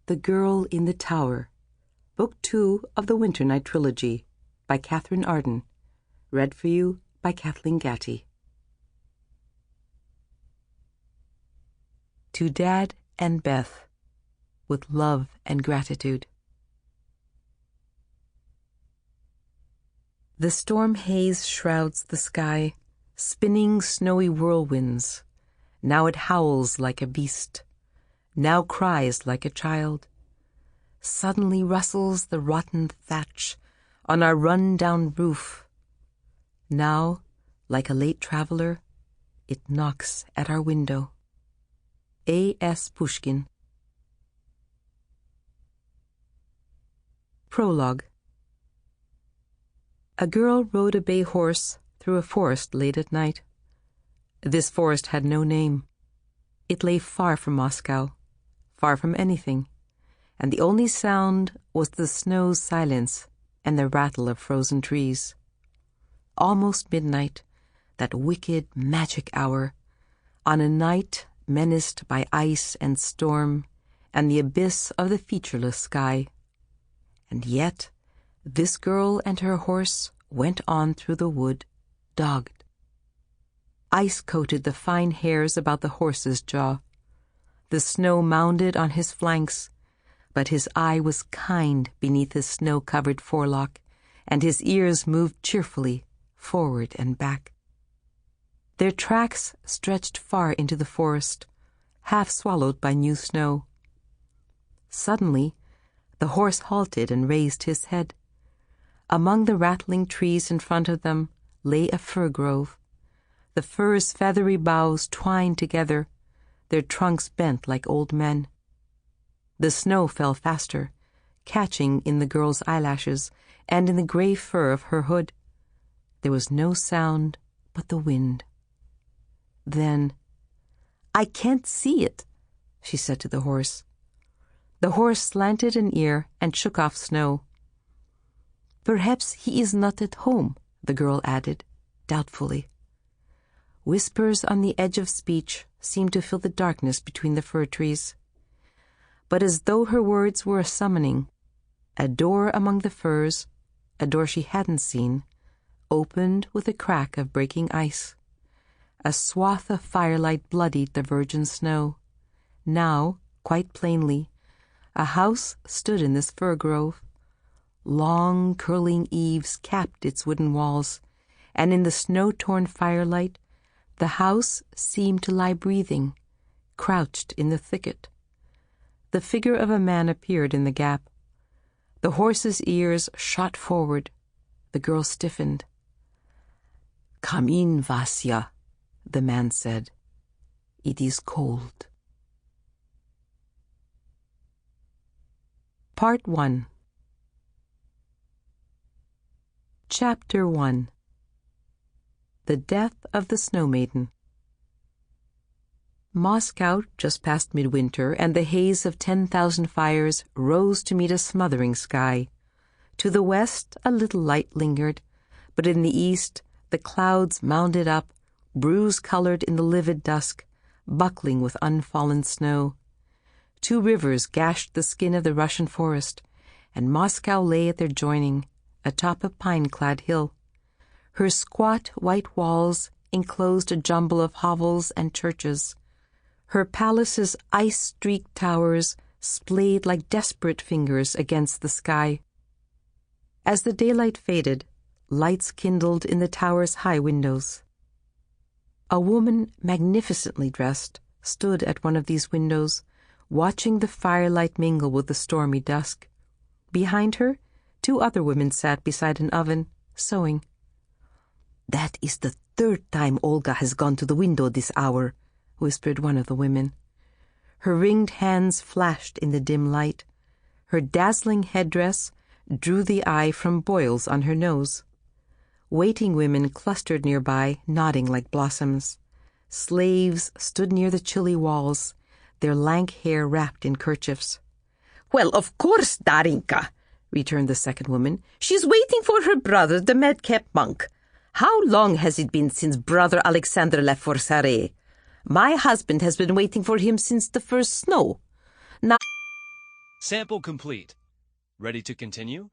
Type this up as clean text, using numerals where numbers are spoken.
The Girl in the Tower, Book 2 of the Winternight Trilogy, by Katherine Arden. Read for you by Kathleen Gati. To Dad and Beth, with love and gratitude. The storm haze shrouds the sky, spinning snowy whirlwinds. Now it howls like a beast, now cries like a child. Suddenly rustles the rotten thatch on our run-down roof. Now, like a late traveler, it knocks at our window. A.S. Pushkin. Prologue. A girl rode a bay horse through a forest late at night. This forest had no name. It lay far from Moscow, far from anything, and the only sound was the snow's silence and the rattle of frozen trees. Almost midnight, that wicked magic hour, on a night menaced by ice and storm and the abyss of the featureless sky. And yet, this girl and her horse went on through the wood, dogged. Ice coated the fine hairs about the horse's jaw. The snow mounded on his flanks, but his eye was kind beneath his snow-covered forelock, and his ears moved cheerfully forward and back. Their tracks stretched far into the forest, half swallowed by new snow. Suddenly, the horse halted and raised his head. Among the rattling trees in front of them lay a fir grove. The fir's feathery boughs twined together, their trunks bent like old men. The snow fell faster, catching in the girl's eyelashes and in the gray fur of her hood. There was no sound but the wind. Then, "I can't see it," she said to the horse. The horse slanted an ear and shook off snow. "Perhaps he is not at home," the girl added, doubtfully. Whispers on the edge of speech seemed to fill the darkness between the fir trees. But as though her words were a summoning, a door among the firs, a door she hadn't seen, opened with a crack of breaking ice. A swath of firelight bloodied the virgin snow. Now, quite plainly, a house stood in this fir grove. Long, curling eaves capped its wooden walls, and in the snow-torn firelight, the house seemed to lie breathing, crouched in the thicket. The figure of a man appeared in the gap. The horse's ears shot forward. The girl stiffened. "Come in, Vasya," the man said. "It is cold." Part 1. Chapter 1. The Death of the Snow Maiden. Moscow just past midwinter, and the haze of 10,000 fires rose to meet a smothering sky. To the west a little light lingered, but in the east the clouds mounded up, bruise-colored in the livid dusk, buckling with unfallen snow. 2 rivers gashed the skin of the Russian forest, and Moscow lay at their joining, atop a pine-clad hill. Her squat white walls enclosed a jumble of hovels and churches. Her palace's ice-streaked towers splayed like desperate fingers against the sky. As the daylight faded, lights kindled in the tower's high windows. A woman, magnificently dressed, stood at one of these windows, watching the firelight mingle with the stormy dusk. Behind her, 2 other women sat beside an oven, sewing. "That is the 3rd time Olga has gone to the window this hour," whispered one of the women. Her ringed hands flashed in the dim light. Her dazzling headdress drew the eye from boils on her nose. Waiting women clustered nearby, nodding like blossoms. Slaves stood near the chilly walls, their lank hair wrapped in kerchiefs. "Well, of course, Darinka," returned the second woman. "She's waiting for her brother, the madcap monk. How long has it been since Brother Alexander left for Saray? My husband has been waiting for him since the first snow. Now..." Sample complete. Ready to continue?